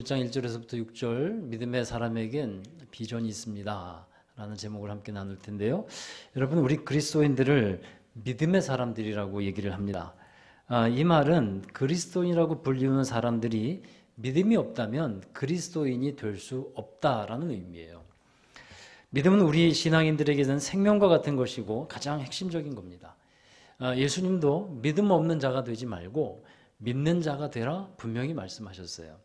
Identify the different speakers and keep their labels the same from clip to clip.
Speaker 1: 1장 1절에서부터 6절 믿음의 사람에겐 비전이 있습니다 라는 제목을 함께 나눌 텐데요. 여러분, 우리 그리스도인들을 믿음의 사람들이라고 얘기를 합니다. 이 말은 그리스도인이라고 불리우는 사람들이 믿음이 없다면 그리스도인이 될 수 없다라는 의미예요. 믿음은 우리 신앙인들에게는 생명과 같은 것이고 가장 핵심적인 겁니다. 예수님도 믿음 없는 자가 되지 말고 믿는 자가 되라 분명히 말씀하셨어요.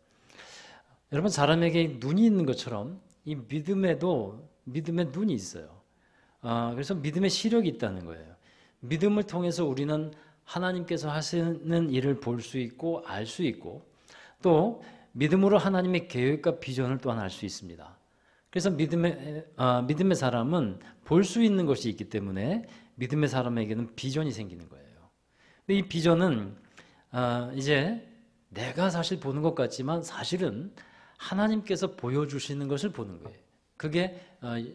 Speaker 1: 여러분, 사람에게 눈이 있는 것처럼 이 믿음에도 믿음의 눈이 있어요. 그래서 믿음의 시력이 있다는 거예요. 믿음을 통해서 우리는 하나님께서 하시는 일을 볼 수 있고 알 수 있고, 또 믿음으로 하나님의 계획과 비전을 또한 알 수 있습니다. 그래서 믿음의 사람은 볼 수 있는 것이 있기 때문에 믿음의 사람에게는 비전이 생기는 거예요. 근데 이 비전은 이제 내가 사실 보는 것 같지만 사실은 하나님께서 보여주시는 것을 보는 거예요. 그게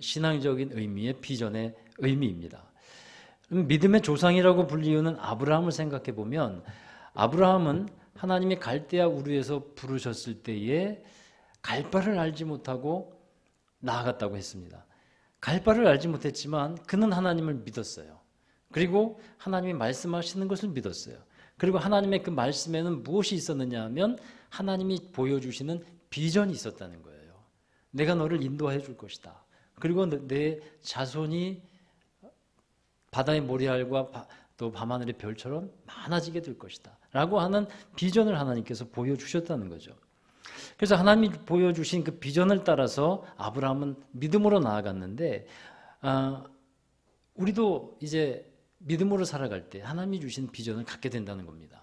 Speaker 1: 신앙적인 의미의 비전의 의미입니다. 믿음의 조상이라고 불리우는 아브라함을 생각해 보면, 아브라함은 하나님이 갈대아 우르에서 부르셨을 때에 갈 바를 알지 못하고 나아갔다고 했습니다. 갈 바를 알지 못했지만 그는 하나님을 믿었어요. 그리고 하나님이 말씀하시는 것을 믿었어요. 그리고 하나님의 그 말씀에는 무엇이 있었느냐 하면 하나님이 보여주시는 비전이 있었다는 거예요. 내가 너를 인도해 줄 것이다. 그리고 내 자손이 바다의 모래알과 또 밤하늘의 별처럼 많아지게 될 것이다 라고 하는 비전을 하나님께서 보여주셨다는 거죠. 그래서 하나님이 보여주신 그 비전을 따라서 아브라함은 믿음으로 나아갔는데, 우리도 이제 믿음으로 살아갈 때 하나님이 주신 비전을 갖게 된다는 겁니다.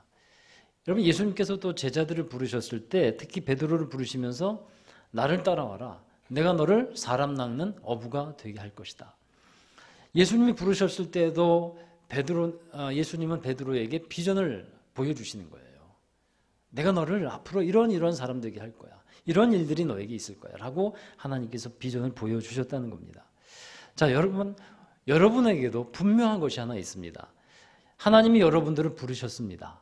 Speaker 1: 여러분, 예수님께서 또 제자들을 부르셨을 때 특히 베드로를 부르시면서 나를 따라와라. 내가 너를 사람 낚는 어부가 되게 할 것이다. 예수님이 부르셨을 때도 예수님은 베드로에게 비전을 보여주시는 거예요. 내가 너를 앞으로 이런 사람 되게 할 거야. 이런 일들이 너에게 있을 거야. 라고 하나님께서 비전을 보여주셨다는 겁니다. 자, 여러분에게도 분명한 것이 하나 있습니다. 하나님이 여러분들을 부르셨습니다.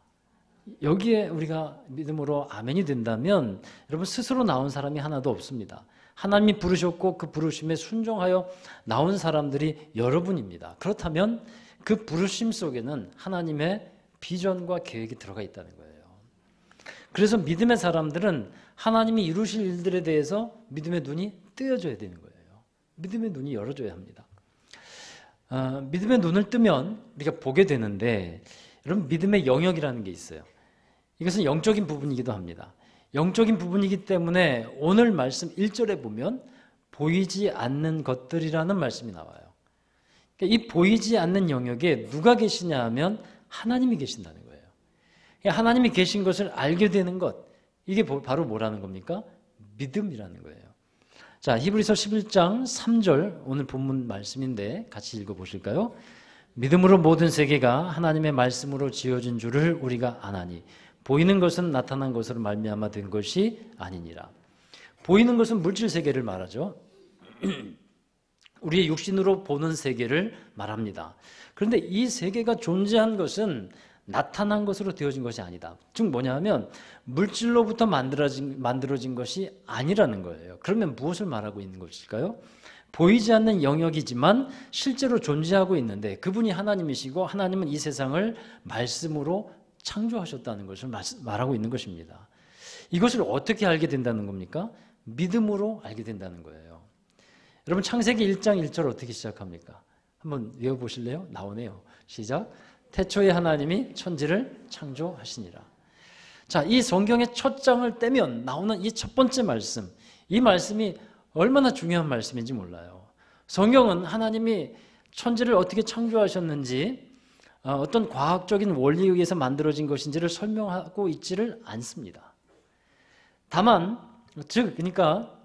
Speaker 1: 여기에 우리가 믿음으로 아멘이 된다면 여러분, 스스로 나온 사람이 하나도 없습니다. 하나님이 부르셨고 그 부르심에 순종하여 나온 사람들이 여러분입니다. 그렇다면 그 부르심 속에는 하나님의 비전과 계획이 들어가 있다는 거예요. 그래서 믿음의 사람들은 하나님이 이루실 일들에 대해서 믿음의 눈이 뜨여져야 되는 거예요. 믿음의 눈이 열어져야 합니다. 믿음의 눈을 뜨면 우리가 보게 되는데, 여러분, 믿음의 영역이라는 게 있어요. 이것은 영적인 부분이기도 합니다. 영적인 부분이기 때문에 오늘 말씀 1절에 보면 보이지 않는 것들이라는 말씀이 나와요. 그러니까 이 보이지 않는 영역에 누가 계시냐 하면 하나님이 계신다는 거예요. 하나님이 계신 것을 알게 되는 것, 이게 바로 뭐라는 겁니까? 믿음이라는 거예요. 자, 히브리서 11장 3절 오늘 본문 말씀인데 같이 읽어보실까요? 믿음으로 모든 세계가 하나님의 말씀으로 지어진 줄을 우리가 아나니 보이는 것은 나타난 것으로 말미암아 된 것이 아니니라. 보이는 것은 물질 세계를 말하죠. 우리의 육신으로 보는 세계를 말합니다. 그런데 이 세계가 존재한 것은 나타난 것으로 되어진 것이 아니다. 즉 뭐냐 하면 물질로부터 만들어진 것이 아니라는 거예요. 그러면 무엇을 말하고 있는 것일까요? 보이지 않는 영역이지만 실제로 존재하고 있는데 그분이 하나님이시고 하나님은 이 세상을 말씀으로 창조하셨다는 것을 말하고 있는 것입니다. 이것을 어떻게 알게 된다는 겁니까? 믿음으로 알게 된다는 거예요. 여러분, 창세기 1장 1절 어떻게 시작합니까? 한번 외워보실래요? 나오네요. 시작. 태초에 하나님이 천지를 창조하시니라. 자, 이 성경의 첫 장을 떼면 나오는 이 첫 번째 말씀, 이 말씀이 얼마나 중요한 말씀인지 몰라요. 성경은 하나님이 천지를 어떻게 창조하셨는지 어떤 과학적인 원리에 의해서 만들어진 것인지를 설명하고 있지를 않습니다. 다만 그러니까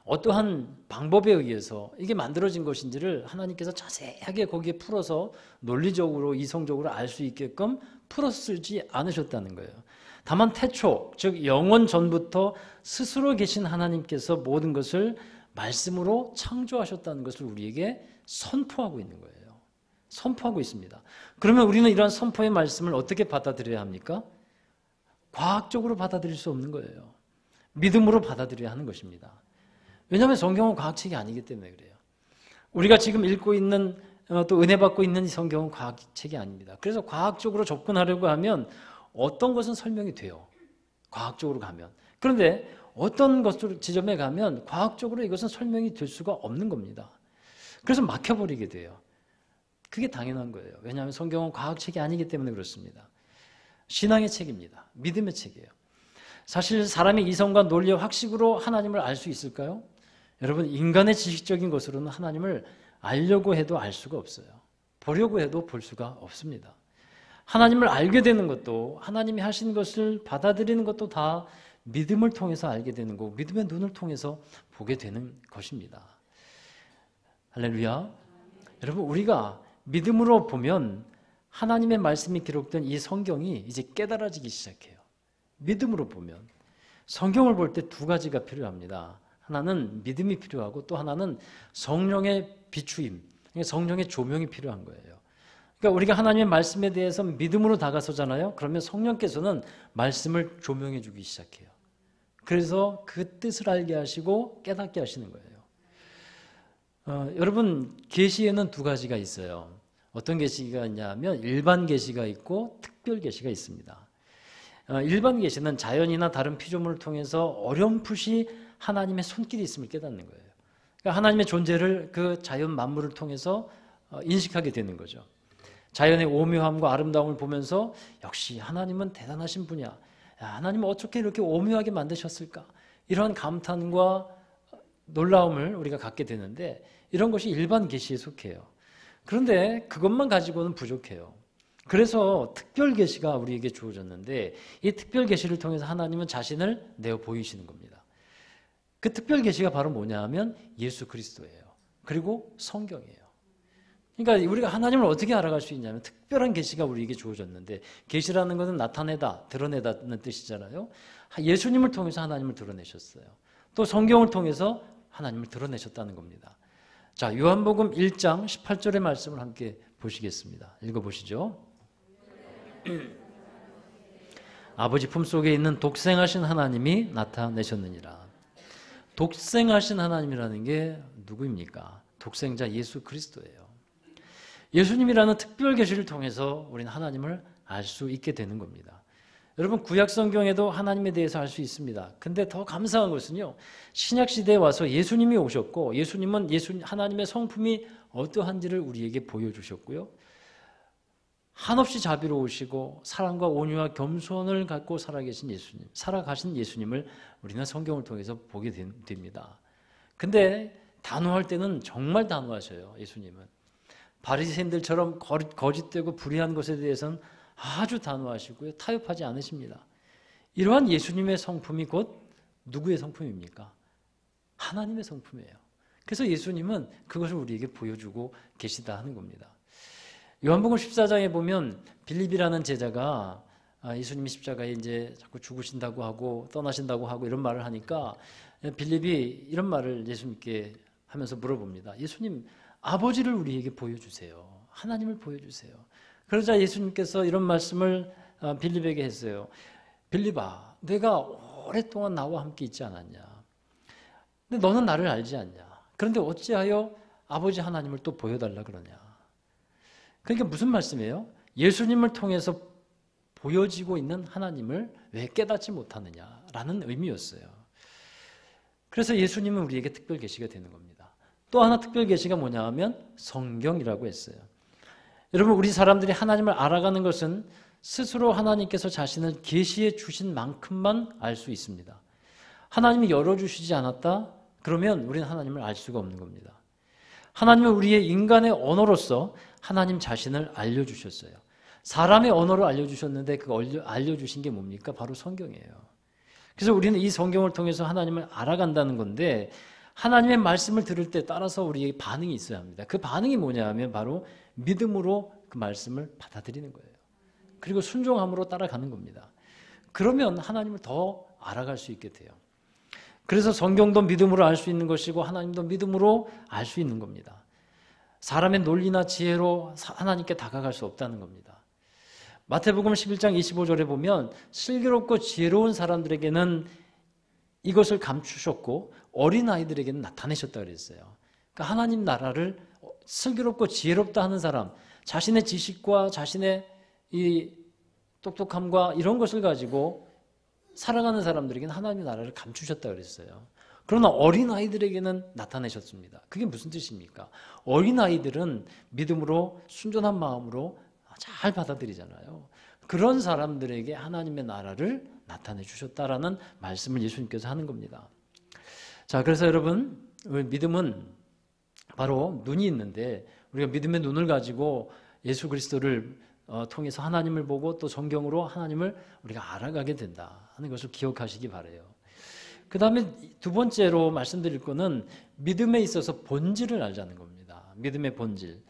Speaker 1: 어떠한 방법에 의해서 이게 만들어진 것인지를 하나님께서 자세하게 거기에 풀어서 논리적으로 이성적으로 알 수 있게끔 풀어쓰지 않으셨다는 거예요. 다만 태초, 즉 영원 전부터 스스로 계신 하나님께서 모든 것을 말씀으로 창조하셨다는 것을 우리에게 선포하고 있는 거예요. 선포하고 있습니다. 그러면 우리는 이러한 선포의 말씀을 어떻게 받아들여야 합니까? 과학적으로 받아들일 수 없는 거예요. 믿음으로 받아들여야 하는 것입니다. 왜냐하면 성경은 과학책이 아니기 때문에 그래요. 우리가 지금 읽고 있는 또 은혜 받고 있는 이 성경은 과학책이 아닙니다. 그래서 과학적으로 접근하려고 하면 어떤 것은 설명이 돼요. 과학적으로 가면. 그런데 어떤 것을 지점에 가면 과학적으로 이것은 설명이 될 수가 없는 겁니다. 그래서 막혀버리게 돼요. 그게 당연한 거예요. 왜냐하면 성경은 과학책이 아니기 때문에 그렇습니다. 신앙의 책입니다. 믿음의 책이에요. 사실 사람의 이성과 논리와 학식으로 하나님을 알 수 있을까요? 여러분, 인간의 지식적인 것으로는 하나님을 알려고 해도 알 수가 없어요. 보려고 해도 볼 수가 없습니다. 하나님을 알게 되는 것도, 하나님이 하신 것을 받아들이는 것도 다 믿음을 통해서 알게 되는 거고, 믿음의 눈을 통해서 보게 되는 것입니다. 할렐루야. 여러분, 우리가 믿음으로 보면 하나님의 말씀이 기록된 이 성경이 이제 깨달아지기 시작해요. 믿음으로 보면. 성경을 볼 때 두 가지가 필요합니다. 하나는 믿음이 필요하고 또 하나는 성령의 비추임, 성령의 조명이 필요한 거예요. 그러니까 우리가 하나님의 말씀에 대해서 믿음으로 다가서잖아요. 그러면 성령께서는 말씀을 조명해 주기 시작해요. 그래서 그 뜻을 알게 하시고 깨닫게 하시는 거예요. 여러분, 계시에는 두 가지가 있어요. 어떤 계시가 있냐면 일반 계시가 있고 특별 계시가 있습니다. 일반 계시는 자연이나 다른 피조물을 통해서 어렴풋이 하나님의 손길이 있음을 깨닫는 거예요. 그러니까 하나님의 존재를 그 자연 만물을 통해서 인식하게 되는 거죠. 자연의 오묘함과 아름다움을 보면서 역시 하나님은 대단하신 분이야. 야, 하나님은 어떻게 이렇게 오묘하게 만드셨을까? 이런 감탄과 놀라움을 우리가 갖게 되는데 이런 것이 일반 계시에 속해요. 그런데 그것만 가지고는 부족해요. 그래서 특별 계시가 우리에게 주어졌는데 이 특별 계시를 통해서 하나님은 자신을 내어 보이시는 겁니다. 그 특별 계시가 바로 뭐냐 하면 예수 그리스도예요. 그리고 성경이에요. 그러니까 우리가 하나님을 어떻게 알아갈 수 있냐면 특별한 계시가 우리에게 주어졌는데, 계시라는 것은 나타내다, 드러내다는 뜻이잖아요. 예수님을 통해서 하나님을 드러내셨어요. 또 성경을 통해서 하나님을 드러내셨다는 겁니다. 자, 요한복음 1장 18절의 말씀을 함께 보시겠습니다. 읽어보시죠. 아버지 품속에 있는 독생하신 하나님이 나타내셨느니라. 독생하신 하나님이라는 게 누구입니까? 독생자 예수 그리스도예요. 예수님이라는 특별 계시를 통해서 우리는 하나님을 알 수 있게 되는 겁니다. 여러분, 구약 성경에도 하나님에 대해서 알 수 있습니다. 근데 더 감사한 것은요, 신약 시대에 와서 예수님이 오셨고, 예수님은 하나님의 성품이 어떠한지를 우리에게 보여주셨고요, 한없이 자비로우시고 사랑과 온유와 겸손을 갖고 살아가신 예수님을 우리는 성경을 통해서 보게 됩니다. 근데 단호할 때는 정말 단호하셔요. 예수님은 바리새인들처럼 거짓되고 불의한 것에 대해서는 아주 단호하시고요, 타협하지 않으십니다. 이러한 예수님의 성품이 곧 누구의 성품입니까? 하나님의 성품이에요. 그래서 예수님은 그것을 우리에게 보여주고 계시다 하는 겁니다. 요한복음 14장에 보면 빌립이라는 제자가 예수님이 십자가에 이제 자꾸 죽으신다고 하고 떠나신다고 하고 이런 말을 하니까 빌립이 이런 말을 예수님께 하면서 물어봅니다. 예수님, 아버지를 우리에게 보여주세요. 하나님을 보여주세요. 그러자 예수님께서 이런 말씀을 빌립에게 했어요. 빌립아, 내가 오랫동안 나와 함께 있지 않았냐? 근데 너는 나를 알지 않냐? 그런데 어찌하여 아버지 하나님을 또 보여달라 그러냐? 그러니까 무슨 말씀이에요? 예수님을 통해서 보여지고 있는 하나님을 왜 깨닫지 못하느냐라는 의미였어요. 그래서 예수님은 우리에게 특별 계시가 되는 겁니다. 또 하나 특별 계시가 뭐냐 하면 성경이라고 했어요. 여러분, 우리 사람들이 하나님을 알아가는 것은 스스로 하나님께서 자신을 계시해 주신 만큼만 알 수 있습니다. 하나님이 열어주시지 않았다? 그러면 우리는 하나님을 알 수가 없는 겁니다. 하나님은 우리의 인간의 언어로서 하나님 자신을 알려주셨어요. 사람의 언어로 알려주셨는데 그 알려주신 게 뭡니까? 바로 성경이에요. 그래서 우리는 이 성경을 통해서 하나님을 알아간다는 건데, 하나님의 말씀을 들을 때 따라서 우리에게 반응이 있어야 합니다. 그 반응이 뭐냐 하면 바로 믿음으로 그 말씀을 받아들이는 거예요. 그리고 순종함으로 따라가는 겁니다. 그러면 하나님을 더 알아갈 수 있게 돼요. 그래서 성경도 믿음으로 알 수 있는 것이고 하나님도 믿음으로 알 수 있는 겁니다. 사람의 논리나 지혜로 하나님께 다가갈 수 없다는 겁니다. 마태복음 11장 25절에 보면 슬기롭고 지혜로운 사람들에게는 이것을 감추셨고 어린아이들에게는 나타내셨다 그랬어요. 그러니까 하나님 나라를 슬기롭고 지혜롭다 하는 사람, 자신의 지식과 자신의 이 똑똑함과 이런 것을 가지고 살아가는 사람들에게는 하나님의 나라를 감추셨다 그랬어요. 그러나 어린아이들에게는 나타내셨습니다. 그게 무슨 뜻입니까? 어린아이들은 믿음으로 순전한 마음으로 잘 받아들이잖아요. 그런 사람들에게 하나님의 나라를 나타내 주셨다라는 말씀을 예수님께서 하는 겁니다. 자, 그래서 여러분, 믿음은 바로 눈이 있는데 우리가 믿음의 눈을 가지고 예수 그리스도를 통해서 하나님을 보고 또 성경으로 하나님을 우리가 알아가게 된다 하는 것을 기억하시기 바라요. 그 다음에 두 번째로 말씀드릴 거는 믿음에 있어서 본질을 알자는 겁니다. 믿음의 본질.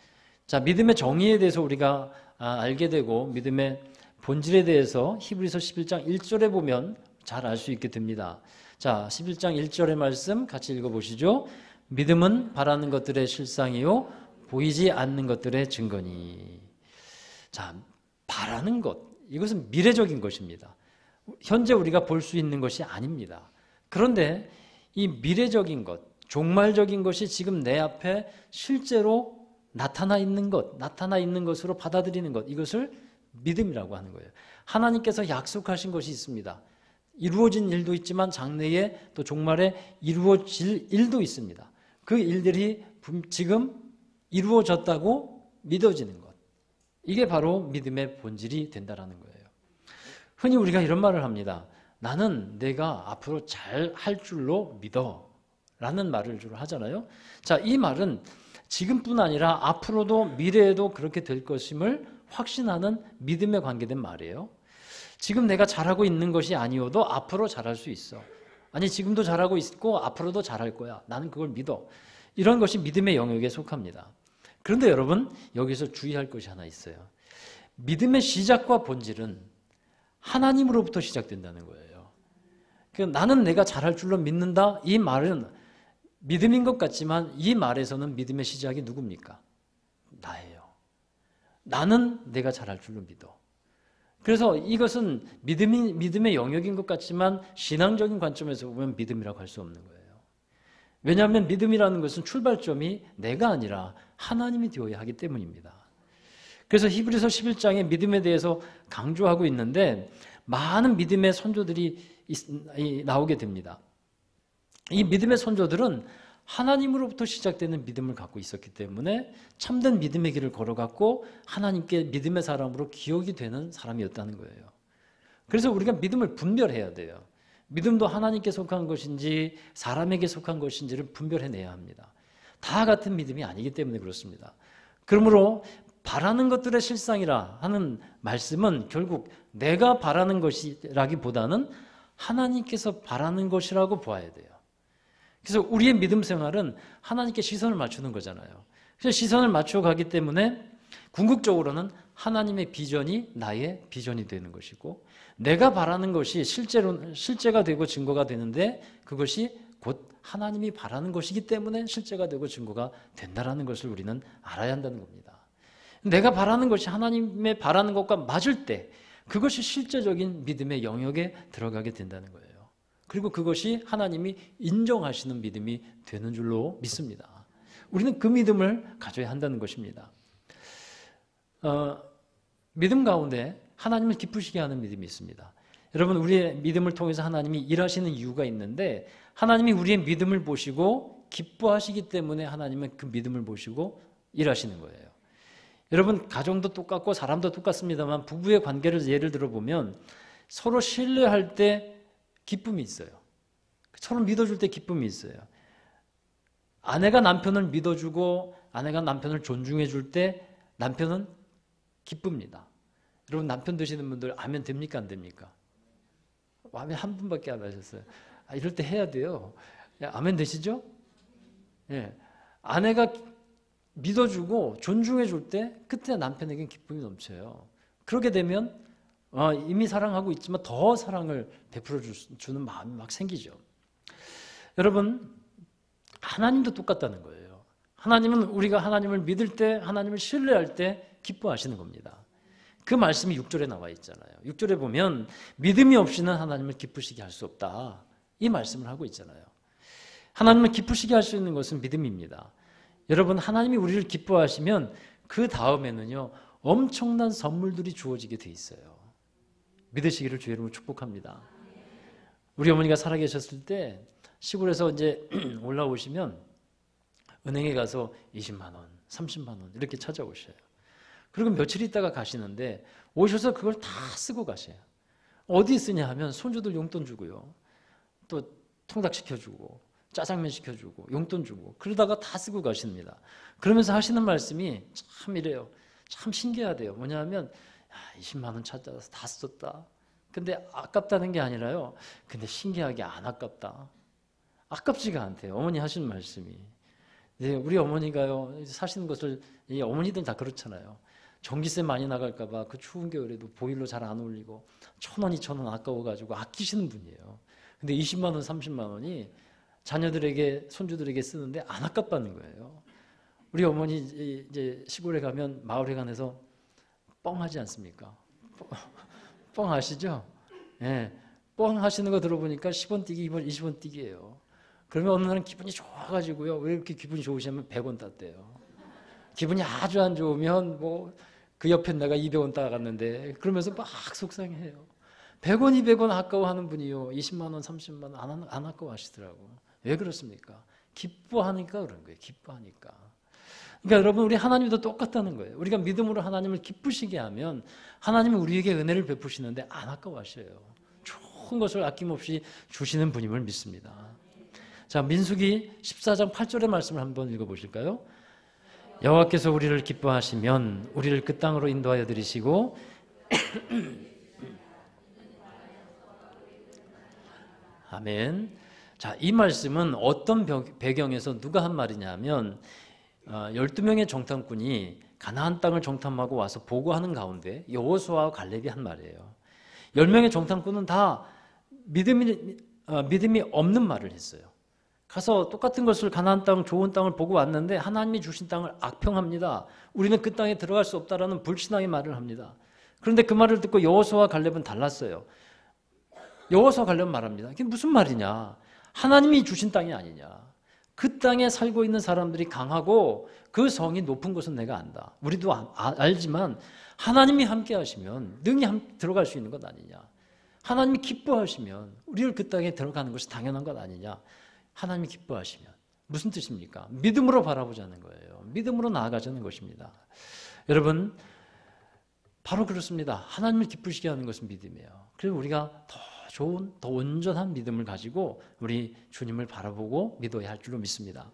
Speaker 1: 자, 믿음의 정의에 대해서 우리가 알게 되고 믿음의 본질에 대해서 히브리서 11장 1절에 보면 잘 알 수 있게 됩니다. 자, 11장 1절의 말씀 같이 읽어보시죠. 믿음은 바라는 것들의 실상이요 보이지 않는 것들의 증거니. 자, 바라는 것, 이것은 미래적인 것입니다. 현재 우리가 볼 수 있는 것이 아닙니다. 그런데 이 미래적인 것, 종말적인 것이 지금 내 앞에 실제로 나타나 있는 것으로 받아들이는 것, 이것을 믿음이라고 하는 거예요. 하나님께서 약속하신 것이 있습니다. 이루어진 일도 있지만 장래에 또 종말에 이루어질 일도 있습니다. 그 일들이 지금 이루어졌다고 믿어지는 것, 이게 바로 믿음의 본질이 된다는 거예요. 흔히 우리가 이런 말을 합니다. 나는 내가 앞으로 잘 할 줄로 믿어 라는 말을 주로 하잖아요. 자, 이 말은 지금뿐 아니라 앞으로도 미래에도 그렇게 될 것임을 확신하는 믿음에 관계된 말이에요. 지금 내가 잘하고 있는 것이 아니어도 앞으로 잘할 수 있어. 아니, 지금도 잘하고 있고 앞으로도 잘할 거야. 나는 그걸 믿어. 이런 것이 믿음의 영역에 속합니다. 그런데 여러분, 여기서 주의할 것이 하나 있어요. 믿음의 시작과 본질은 하나님으로부터 시작된다는 거예요. 그러니까 나는 내가 잘할 줄로 믿는다, 이 말은 믿음인 것 같지만 이 말에서는 믿음의 시작이 누굽니까? 나예요. 나는 내가 잘할 줄로 믿어. 그래서 이것은 믿음의 영역인 것 같지만 신앙적인 관점에서 보면 믿음이라고 할 수 없는 거예요. 왜냐하면 믿음이라는 것은 출발점이 내가 아니라 하나님이 되어야 하기 때문입니다. 그래서 히브리서 11장에 믿음에 대해서 강조하고 있는데 많은 믿음의 선조들이 나오게 됩니다. 이 믿음의 선조들은 하나님으로부터 시작되는 믿음을 갖고 있었기 때문에 참된 믿음의 길을 걸어갔고 하나님께 믿음의 사람으로 기억이 되는 사람이었다는 거예요. 그래서 우리가 믿음을 분별해야 돼요. 믿음도 하나님께 속한 것인지 사람에게 속한 것인지를 분별해내야 합니다. 다 같은 믿음이 아니기 때문에 그렇습니다. 그러므로 바라는 것들의 실상이라 하는 말씀은 결국 내가 바라는 것이라기보다는 하나님께서 바라는 것이라고 보아야 돼요. 그래서 우리의 믿음 생활은 하나님께 시선을 맞추는 거잖아요. 그래서 시선을 맞춰가기 때문에 궁극적으로는 하나님의 비전이 나의 비전이 되는 것이고 내가 바라는 것이 실제가 되고 증거가 되는데 그것이 곧 하나님이 바라는 것이기 때문에 실제가 되고 증거가 된다는 것을 우리는 알아야 한다는 겁니다. 내가 바라는 것이 하나님의 바라는 것과 맞을 때 그것이 실제적인 믿음의 영역에 들어가게 된다는 거예요. 그리고 그것이 하나님이 인정하시는 믿음이 되는 줄로 믿습니다. 우리는 그 믿음을 가져야 한다는 것입니다. 믿음 가운데 하나님을 기쁘시게 하는 믿음이 있습니다. 여러분, 우리의 믿음을 통해서 하나님이 일하시는 이유가 있는데 하나님이 우리의 믿음을 보시고 기뻐하시기 때문에 하나님은 그 믿음을 보시고 일하시는 거예요. 여러분, 가정도 똑같고 사람도 똑같습니다만 부부의 관계를 예를 들어보면 서로 신뢰할 때 기쁨이 있어요. 서로 믿어줄 때 기쁨이 있어요. 아내가 남편을 믿어주고 아내가 남편을 존중해 줄 때 남편은 기쁩니다. 여러분, 남편 되시는 분들 아멘 됩니까 안 됩니까? 아멘 한 분밖에 안 하셨어요. 이럴 때 해야 돼요. 아멘 되시죠? 예. 아내가 믿어주고 존중해 줄 때 그때 남편에겐 기쁨이 넘쳐요. 그렇게 되면 이미 사랑하고 있지만 더 사랑을 베풀어 주는 마음이 막 생기죠. 여러분, 하나님도 똑같다는 거예요. 하나님은 우리가 하나님을 믿을 때, 하나님을 신뢰할 때 기뻐하시는 겁니다. 그 말씀이 6절에 나와 있잖아요. 6절에 보면 믿음이 없이는 하나님을 기쁘시게 할 수 없다. 이 말씀을 하고 있잖아요. 하나님을 기쁘시게 할 수 있는 것은 믿음입니다. 여러분, 하나님이 우리를 기뻐하시면 그 다음에는요, 엄청난 선물들이 주어지게 돼 있어요. 믿으시기를 주의 이름으로 축복합니다. 우리 어머니가 살아계셨을 때 시골에서 이제 올라오시면 은행에 가서 20만 원, 30만 원 이렇게 찾아오셔요. 그리고 며칠 있다가 가시는데 오셔서 그걸 다 쓰고 가셔요. 어디 쓰냐 하면 손주들 용돈 주고요. 또 통닭 시켜주고 짜장면 시켜주고 용돈 주고 그러다가 다 쓰고 가십니다. 그러면서 하시는 말씀이 참 이래요. 참 신기하대요. 뭐냐 하면 20만 원 찾아서 다 썼다. 근데 아깝다는 게 아니라요. 근데 신기하게 안 아깝다. 아깝지가 않대요. 어머니 하시는 말씀이. 우리 어머니가요. 사시는 것을 어머니들 다 그렇잖아요. 전기세 많이 나갈까 봐 그 추운 겨울에도 보일러 잘 안 올리고 1,000원, 2,000원 아까워가지고 아끼시는 분이에요. 근데 20만 원, 30만 원이 자녀들에게, 손주들에게 쓰는데 안 아깝다는 거예요. 우리 어머니 이제 시골에 가면 마을회관에서 뻥하지 않습니까? 뻥 아시죠? 예, 뻥 하시는 거 들어보니까 10원 띄기, 20원 띄기예요. 그러면 어느 날은 기분이 좋아가지고요. 왜 이렇게 기분이 좋으시냐면 100원 땄대요. 기분이 아주 안 좋으면 뭐 그 옆에 내가 200원 따갔는데 그러면서 막 속상해요. 100원, 200원 아까워하는 분이요. 20만 원, 30만 원 안 아까워하시더라고. 왜 그렇습니까? 기뻐하니까 그런 거예요. 기뻐하니까. 그러니까 여러분, 우리 하나님도 똑같다는 거예요. 우리가 믿음으로 하나님을 기쁘시게 하면 하나님은 우리에게 은혜를 베푸시는데 안 아까워하셔요. 좋은 것을 아낌없이 주시는 분임을 믿습니다. 자, 민수기 14장 8절의 말씀을 한번 읽어보실까요? 여호와께서 우리를 기뻐하시면 우리를 그 땅으로 인도하여 들이시고 아멘. 자, 이 말씀은 어떤 배경에서 누가 한 말이냐면 12명의 정탐꾼이 가나안 땅을 정탐하고 와서 보고하는 가운데 여호수아와 갈렙이 한 말이에요. 10명의 정탐꾼은 다 믿음이 없는 말을 했어요. 가서 똑같은 것을 가나안 땅, 좋은 땅을 보고 왔는데 하나님이 주신 땅을 악평합니다. 우리는 그 땅에 들어갈 수 없다라는 불신앙의 말을 합니다. 그런데 그 말을 듣고 여호수아와 갈렙은 달랐어요. 여호수아와 갈렙은 말합니다. 이게 무슨 말이냐? 하나님이 주신 땅이 아니냐? 그 땅에 살고 있는 사람들이 강하고 그 성이 높은 것은 내가 안다. 우리도 알지만 하나님이 함께 하시면 능히 들어갈 수 있는 것 아니냐? 하나님이 기뻐하시면 우리를 그 땅에 들어가는 것이 당연한 것 아니냐? 하나님이 기뻐하시면 무슨 뜻입니까? 믿음으로 바라보자는 거예요. 믿음으로 나아가자는 것입니다. 여러분, 바로 그렇습니다. 하나님을 기쁘시게 하는 것은 믿음이에요. 그래서 우리가 더 좋은, 더 온전한 믿음을 가지고 우리 주님을 바라보고 믿어야 할 줄로 믿습니다.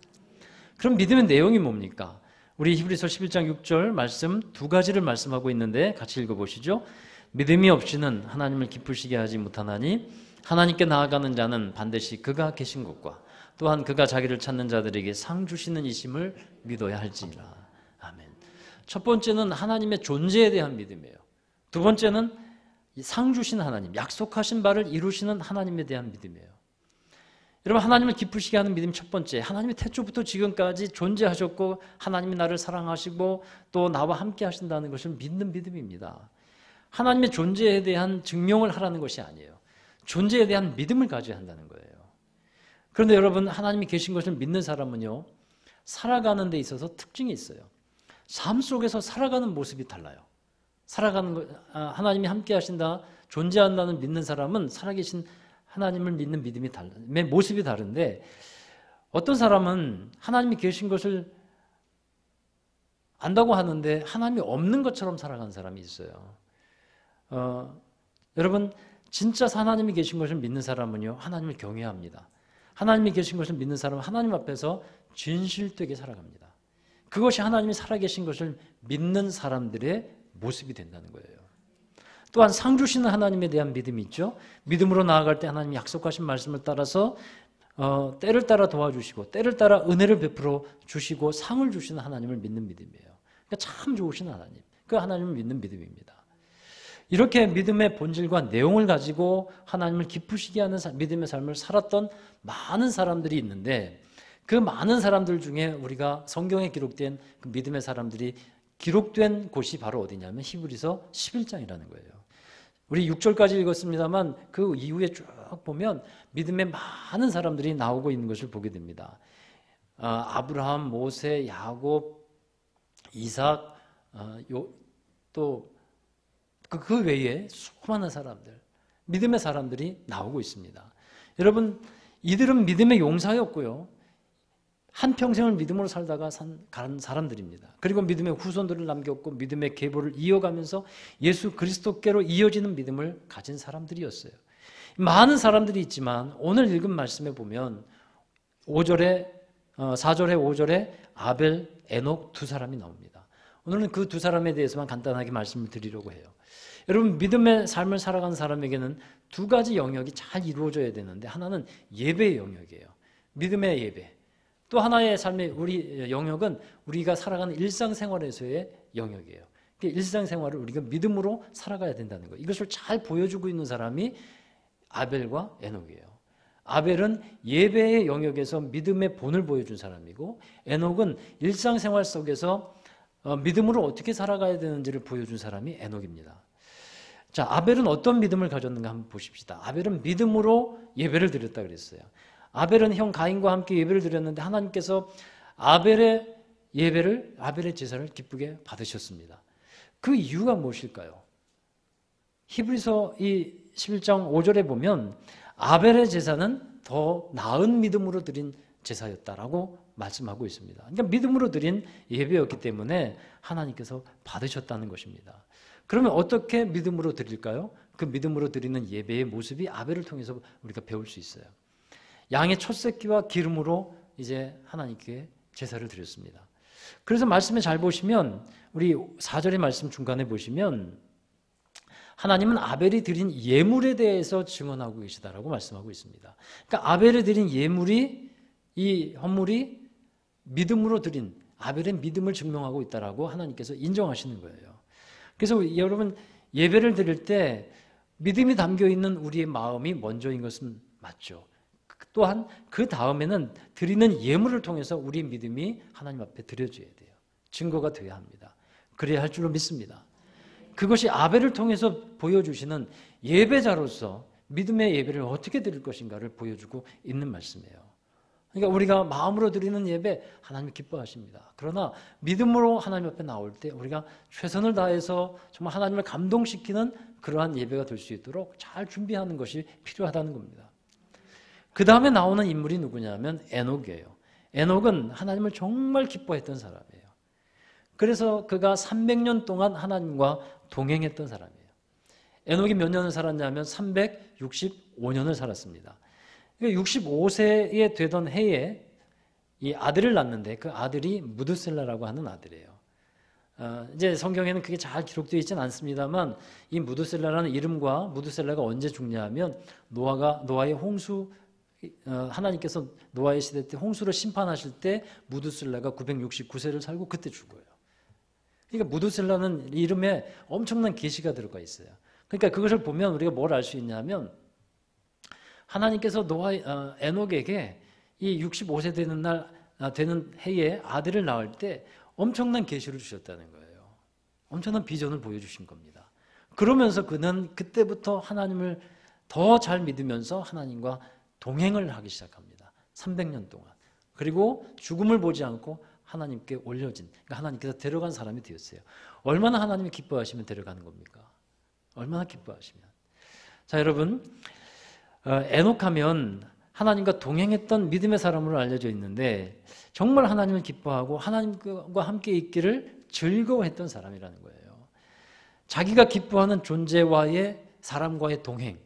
Speaker 1: 그럼 믿음의 내용이 뭡니까? 우리 히브리서 11장 6절 말씀 두 가지를 말씀하고 있는데 같이 읽어보시죠. 믿음이 없이는 하나님을 기쁘시게 하지 못하나니 하나님께 나아가는 자는 반드시 그가 계신 곳과 또한 그가 자기를 찾는 자들에게 상 주시는 이심을 믿어야 할지니라. 아멘. 첫 번째는 하나님의 존재에 대한 믿음이에요. 두 번째는 상 주신 하나님, 약속하신 바를 이루시는 하나님에 대한 믿음이에요. 여러분, 하나님을 기쁘시게 하는 믿음 첫 번째, 하나님이 태초부터 지금까지 존재하셨고 하나님이 나를 사랑하시고 또 나와 함께 하신다는 것을 믿는 믿음입니다. 하나님의 존재에 대한 증명을 하라는 것이 아니에요. 존재에 대한 믿음을 가져야 한다는 거예요. 그런데 여러분, 하나님이 계신 것을 믿는 사람은요, 살아가는 데 있어서 특징이 있어요. 삶 속에서 살아가는 모습이 달라요. 하나님이 함께 하신다, 존재한다는 믿는 사람은 살아계신 하나님을 믿는 믿음이 모습이 다른데, 어떤 사람은 하나님이 계신 것을 안다고 하는데 하나님이 없는 것처럼 살아가는 사람이 있어요. 여러분, 진짜 하나님이 계신 것을 믿는 사람은요, 하나님을 경외합니다. 하나님이 계신 것을 믿는 사람은 하나님 앞에서 진실되게 살아갑니다. 그것이 하나님이 살아계신 것을 믿는 사람들의 모습이 된다는 거예요. 또한 상 주시는 하나님에 대한 믿음이 있죠. 믿음으로 나아갈 때 하나님이 약속하신 말씀을 따라서 때를 따라 도와주시고 때를 따라 은혜를 베풀어 주시고 상을 주시는 하나님을 믿는 믿음이에요. 그러니까 참 좋으신 하나님, 그 하나님을 믿는 믿음입니다. 이렇게 믿음의 본질과 내용을 가지고 하나님을 기쁘시게 하는 믿음의 삶을 살았던 많은 사람들이 있는데, 그 많은 사람들 중에 우리가 성경에 기록된 그 믿음의 사람들이 기록된 곳이 바로 어디냐면 히브리서 11장이라는 거예요. 우리 6절까지 읽었습니다만 그 이후에 쭉 보면 믿음의 많은 사람들이 나오고 있는 것을 보게 됩니다. 아브라함, 모세, 야곱, 이삭, 또 그 외에 수많은 사람들, 믿음의 사람들이 나오고 있습니다. 여러분, 이들은 믿음의 용사였고요. 한평생을 믿음으로 살다가 간 사람들입니다. 그리고 믿음의 후손들을 남겼고 믿음의 계보를 이어가면서 예수 그리스도께로 이어지는 믿음을 가진 사람들이었어요. 많은 사람들이 있지만 오늘 읽은 말씀에 보면 4절에 5절에 아벨, 에녹 두 사람이 나옵니다. 오늘은 그 두 사람에 대해서만 간단하게 말씀을 드리려고 해요. 여러분, 믿음의 삶을 살아가는 사람에게는 두 가지 영역이 잘 이루어져야 되는데, 하나는 예배의 영역이에요. 믿음의 예배. 또 하나의 삶의 우리 영역은 우리가 살아가는 일상생활에서의 영역이에요. 일상생활을 우리가 믿음으로 살아가야 된다는 거예요. 이것을 잘 보여주고 있는 사람이 아벨과 에녹이에요. 아벨은 예배의 영역에서 믿음의 본을 보여준 사람이고, 에녹은 일상생활 속에서 믿음으로 어떻게 살아가야 되는지를 보여준 사람이 에녹입니다. 자, 아벨은 어떤 믿음을 가졌는가 한번 보십시다. 아벨은 믿음으로 예배를 드렸다 그랬어요. 아벨은 형 가인과 함께 예배를 드렸는데 하나님께서 아벨의 제사를 기쁘게 받으셨습니다. 그 이유가 무엇일까요? 히브리서 이 11장 5절에 보면 아벨의 제사는 더 나은 믿음으로 드린 제사였다라고 말씀하고 있습니다. 그러니까 믿음으로 드린 예배였기 때문에 하나님께서 받으셨다는 것입니다. 그러면 어떻게 믿음으로 드릴까요? 그 믿음으로 드리는 예배의 모습이 아벨을 통해서 우리가 배울 수 있어요. 양의 첫 새끼와 기름으로 이제 하나님께 제사를 드렸습니다. 그래서 말씀에 잘 보시면 우리 4절의 말씀 중간에 보시면 하나님은 아벨이 드린 예물에 대해서 증언하고 계시다라고 말씀하고 있습니다. 그러니까 아벨이 드린 예물이, 이 헌물이 믿음으로 드린 아벨의 믿음을 증명하고 있다라고 하나님께서 인정하시는 거예요. 그래서 여러분, 예배를 드릴 때 믿음이 담겨 있는 우리의 마음이 먼저인 것은 맞죠. 또한 그 다음에는 드리는 예물을 통해서 우리의 믿음이 하나님 앞에 드려져야 돼요. 증거가 돼야 합니다. 그래야 할 줄로 믿습니다. 그것이 아벨을 통해서 보여주시는 예배자로서 믿음의 예배를 어떻게 드릴 것인가를 보여주고 있는 말씀이에요. 그러니까 우리가 마음으로 드리는 예배 하나님이 기뻐하십니다. 그러나 믿음으로 하나님 앞에 나올 때 우리가 최선을 다해서 정말 하나님을 감동시키는 그러한 예배가 될 수 있도록 잘 준비하는 것이 필요하다는 겁니다. 그 다음에 나오는 인물이 누구냐면 에녹이에요. 에녹은 하나님을 정말 기뻐했던 사람이에요. 그래서 그가 300년 동안 하나님과 동행했던 사람이에요. 에녹이 몇 년을 살았냐면 365년을 살았습니다. 65세에 되던 해에 이 아들을 낳는데 그 아들이 무드셀라라고 하는 아들이에요. 이제 성경에는 그게 잘 기록되어 있지는 않습니다만 이 무드셀라라는 이름과 무드셀라가 언제 죽냐면 노아의 홍수, 하나님께서 노아의 시대 때 홍수를 심판하실 때 무드셀라가 969세를 살고 그때 죽어요. 그러니까 무드셀라는 이름에 엄청난 계시가 들어가 있어요. 그러니까 그것을 보면 우리가 뭘 알 수 있냐면 하나님께서 에녹에게 이 65세 되는 해에 아들을 낳을 때 엄청난 계시를 주셨다는 거예요. 엄청난 비전을 보여주신 겁니다. 그러면서 그는 그때부터 하나님을 더 잘 믿으면서 하나님과 동행을 하기 시작합니다. 300년 동안. 그리고 죽음을 보지 않고 하나님께 올려진, 그러니까 하나님께서 데려간 사람이 되었어요. 얼마나 하나님이 기뻐하시면 데려가는 겁니까? 얼마나 기뻐하시면. 자, 여러분, 에녹하면 하나님과 동행했던 믿음의 사람으로 알려져 있는데 정말 하나님을 기뻐하고 하나님과 함께 있기를 즐거워했던 사람이라는 거예요. 자기가 기뻐하는 존재와의 사람과의 동행,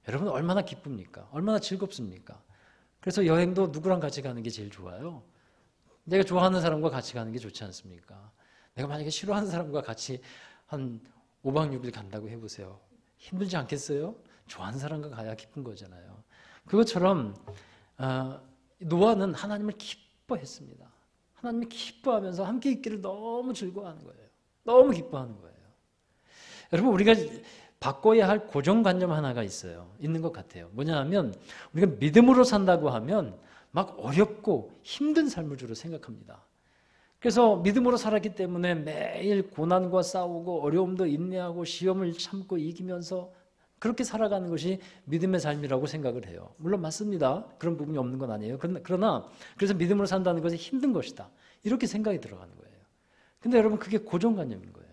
Speaker 1: 여러분 얼마나 기쁩니까? 얼마나 즐겁습니까? 그래서 여행도 누구랑 같이 가는 게 제일 좋아요? 내가 좋아하는 사람과 같이 가는 게 좋지 않습니까? 내가 만약에 싫어하는 사람과 같이 한 5박 6일 간다고 해보세요. 힘들지 않겠어요? 좋아하는 사람과 가야 기쁜 거잖아요. 그것처럼 노아는 하나님을 기뻐했습니다. 하나님이 기뻐하면서 함께 있기를 너무 즐거워하는 거예요. 너무 기뻐하는 거예요. 여러분, 우리가 바꿔야 할 고정관념 하나가 있는 것 같아요. 뭐냐 하면 우리가 믿음으로 산다고 하면 막 어렵고 힘든 삶을 주로 생각합니다. 그래서 믿음으로 살았기 때문에 매일 고난과 싸우고 어려움도 인내하고 시험을 참고 이기면서 그렇게 살아가는 것이 믿음의 삶이라고 생각을 해요. 물론 맞습니다. 그런 부분이 없는 건 아니에요. 그러나 그래서 믿음으로 산다는 것이 힘든 것이다. 이렇게 생각이 들어가는 거예요. 근데 여러분 그게 고정관념인 거예요.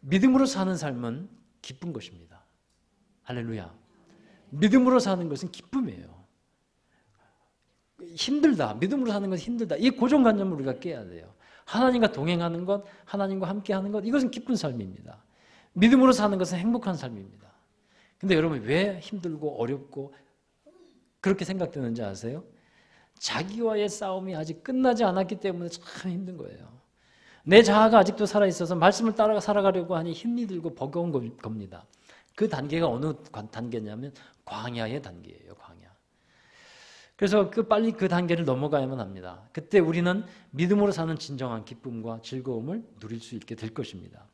Speaker 1: 믿음으로 사는 삶은 기쁜 것입니다. 할렐루야. 믿음으로 사는 것은 기쁨이에요. 힘들다. 믿음으로 사는 것은 힘들다. 이 고정관념을 우리가 깨야 돼요. 하나님과 동행하는 것, 하나님과 함께하는 것, 이것은 기쁜 삶입니다. 믿음으로 사는 것은 행복한 삶입니다. 근데 여러분 왜 힘들고 어렵고 그렇게 생각되는지 아세요? 자기와의 싸움이 아직 끝나지 않았기 때문에 참 힘든 거예요. 내 자아가 아직도 살아있어서 말씀을 따라 살아가려고 하니 힘이 들고 버거운 겁니다. 그 단계가 어느 단계냐면 광야의 단계예요. 광야. 그래서 빨리 그 단계를 넘어가야만 합니다. 그때 우리는 믿음으로 사는 진정한 기쁨과 즐거움을 누릴 수 있게 될 것입니다.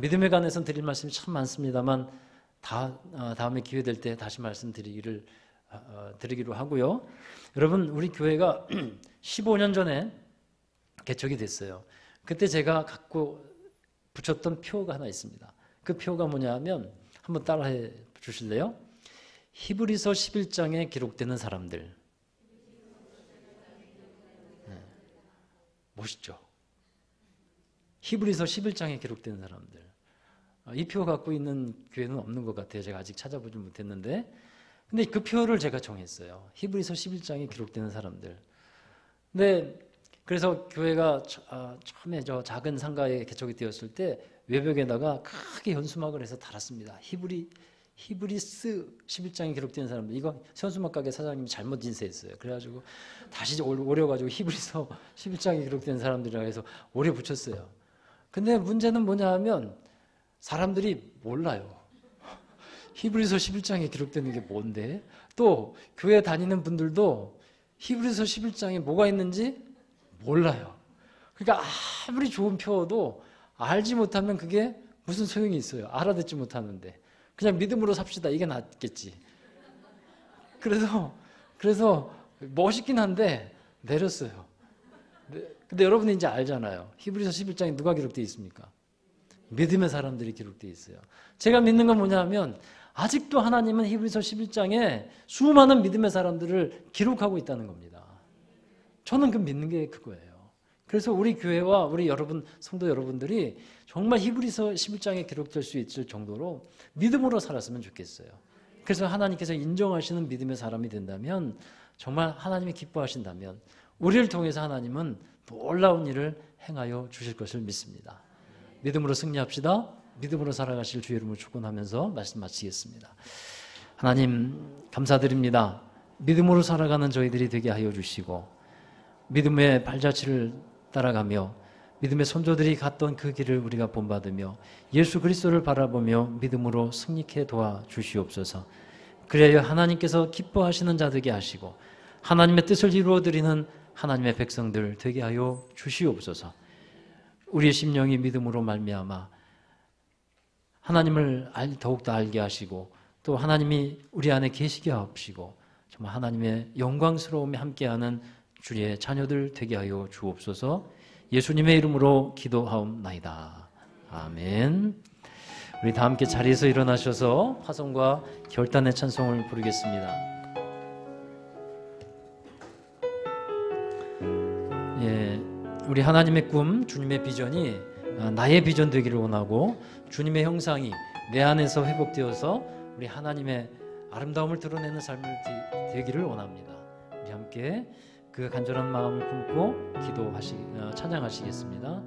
Speaker 1: 믿음에 관해서는 드릴 말씀이 참 많습니다만 다음에 기회 될 때 다시 말씀드리기로 하고요. 여러분 우리 교회가 15년 전에 개척이 됐어요. 그때 제가 갖고 붙였던 표가 하나 있습니다. 그 표가 뭐냐면 한번 따라해 주실래요? 히브리서 11장에 기록되는 사람들. 네. 멋있죠? 히브리서 11장에 기록되는 사람들. 이 표 갖고 있는 교회는 없는 것 같아요. 제가 아직 찾아보지 못했는데. 근데 그 표를 제가 정했어요. 히브리서 11장에 기록되는 사람들. 근데 그래서 교회가 처음에 저 작은 상가에 개척이 되었을 때 외벽에다가 크게 현수막을 해서 달았습니다. 히브리스 11장에 기록된 사람들. 이거 현수막 가게 사장님이 잘못 인쇄했어요. 그래가지고 다시 오려가지고 히브리서 11장에 기록된 사람들이라고 해서 오래 붙였어요. 근데 문제는 뭐냐 하면 사람들이 몰라요. 히브리서 11장에 기록되는 게 뭔데? 또 교회 다니는 분들도 히브리서 11장에 뭐가 있는지 몰라요. 그러니까 아무리 좋은 표도 알지 못하면 그게 무슨 소용이 있어요. 알아듣지 못하는데. 그냥 믿음으로 삽시다. 이게 낫겠지. 그래서 멋있긴 한데 내렸어요. 근데 여러분이 이제 알잖아요. 히브리서 11장에 누가 기록되어 있습니까? 믿음의 사람들이 기록되어 있어요. 제가 믿는 건 뭐냐면 아직도 하나님은 히브리서 11장에 수많은 믿음의 사람들을 기록하고 있다는 겁니다. 저는 그 믿는 게 그거예요. 그래서 우리 교회와 우리 여러분 성도 여러분들이 정말 히브리서 11장에 기록될 수 있을 정도로 믿음으로 살았으면 좋겠어요. 그래서 하나님께서 인정하시는 믿음의 사람이 된다면 정말 하나님이 기뻐하신다면 우리를 통해서 하나님은 놀라운 일을 행하여 주실 것을 믿습니다. 믿음으로 승리합시다. 믿음으로 살아가실 주의 이름을 축원하면서 말씀 마치겠습니다. 하나님 감사드립니다. 믿음으로 살아가는 저희들이 되게 하여 주시고 믿음의 발자취를 따라가며 믿음의 선조들이 갔던 그 길을 우리가 본받으며 예수 그리스도를 바라보며 믿음으로 승리케 도와주시옵소서. 그래야 하나님께서 기뻐하시는 자 되게 하시고 하나님의 뜻을 이루어드리는 하나님의 백성들 되게 하여 주시옵소서. 우리의 심령이 믿음으로 말미암아 하나님을 더욱더 알게 하시고 또 하나님이 우리 안에 계시게 하시고 정말 하나님의 영광스러움에 함께하는 주의 자녀들 되게 하여 주옵소서. 예수님의 이름으로 기도하옵나이다. 아멘. 우리 다 함께 자리에서 일어나셔서 화성과 결단의 찬송을 부르겠습니다. 예, 우리 하나님의 꿈, 주님의 비전이 나의 비전 되기를 원하고 주님의 형상이 내 안에서 회복되어서 우리 하나님의 아름다움을 드러내는 삶을 되기를 원합니다. 우리 함께 그 간절한 마음을 품고 찬양하시겠습니다.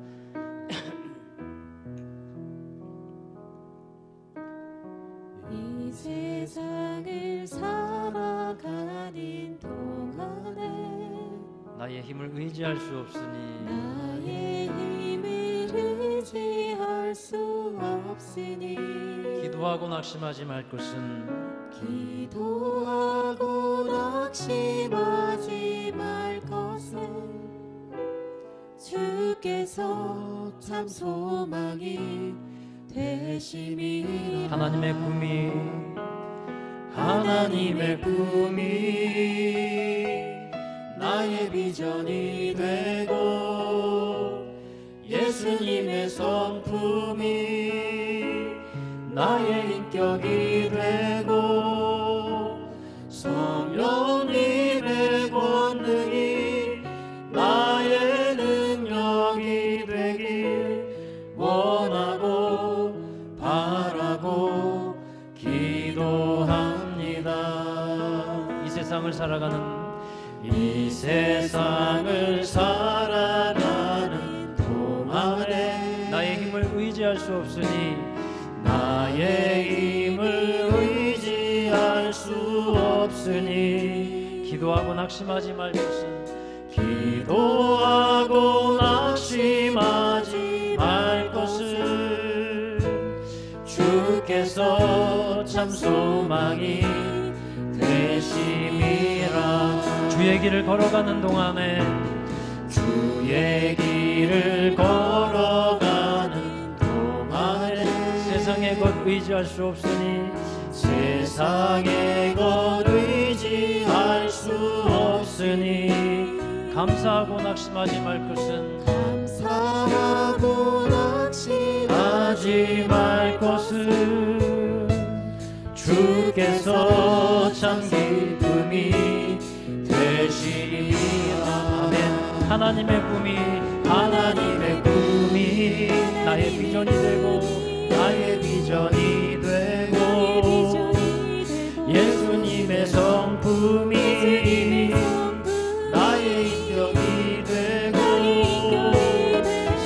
Speaker 2: 이 세상을 살아가는 동안에
Speaker 1: 나의 힘을 의지할 수 없으니
Speaker 2: 나의 힘을 의지할 수 없으니
Speaker 1: 기도하고 낙심하지 말 것은
Speaker 2: 기도하고 낙심하지 말 것은 주께서 참 소망이 되심이라.
Speaker 1: 하나님의 꿈이
Speaker 2: 나의 비전이 되고 예수님의 성품이
Speaker 1: 나의 인격이 되고 성령님의 권능이 나의 능력이 되길 원하고 바라고 기도합니다. 이 세상을 살아가는 동안에 나의 힘을 의지할 수 없으니 기도하고 낙심하지 말 것을 주께서 참 소망이 되심이라. 주의 길을 걸어가는 동안에 세상의 것 의지할 수 없으니 감사하고 낙심하지 말 것은 주께서 참 기쁨이 되시리라. 아멘. 하나님의 꿈이 나의 비전이 되고 예수님의 성품이 나의 인격이 되고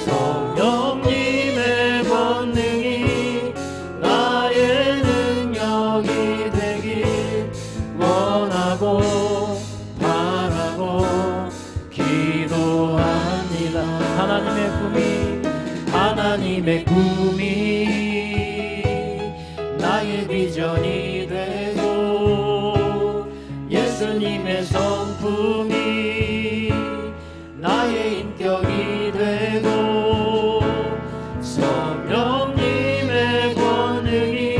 Speaker 1: 성령님의 권능이 나의 능력이 되길 원하고 바라고 기도합니다. 하나님의 꿈이 나의 비전이 되고 예수님의 성품이 나의 인격이 되고 성령님의 권능이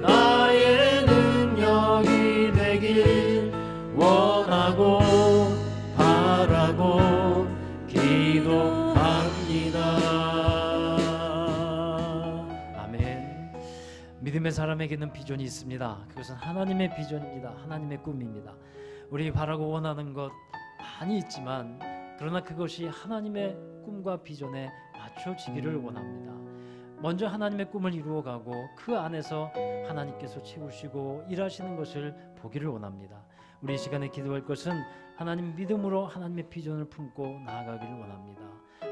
Speaker 1: 나의 능력이 되길 원하고 바라고 기도합니다. 아멘. 믿음의 사람에게는 비전이 있습니다. 그것은 하나님의 비전입니다. 하나님의 꿈입니다. 우리 바라고 원하는 것 많이 있지만 그러나 그것이 하나님의 꿈과 비전에 맞춰지기를 원합니다. 먼저 하나님의 꿈을 이루어가고 그 안에서 하나님께서 채우시고 일하시는 것을 보기를 원합니다. 우리 이 시간에 기도할 것은 하나님 믿음으로 하나님의 비전을 품고 나아가기를 원합니다.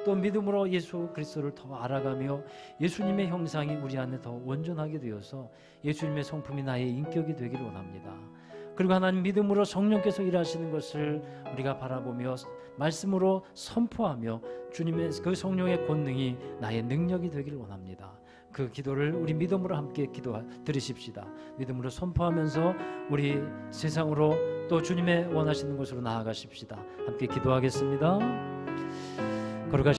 Speaker 1: 또 믿음으로 예수 그리스도를 더 알아가며 예수님의 형상이 우리 안에 더 온전하게 되어서 예수님의 성품이 나의 인격이 되기를 원합니다. 그리고 하나님 믿음으로 성령께서 일하시는 것을 우리가 바라보며 말씀으로 선포하며 주님의 그 성령의 권능이 나의 능력이 되기를 원합니다. 그 기도를 우리 믿음으로 함께 드리십시다. 믿음으로 선포하면서 우리 세상으로 또 주님의 원하시는 곳으로 나아가십시다. 함께 기도하겠습니다. 걸어가시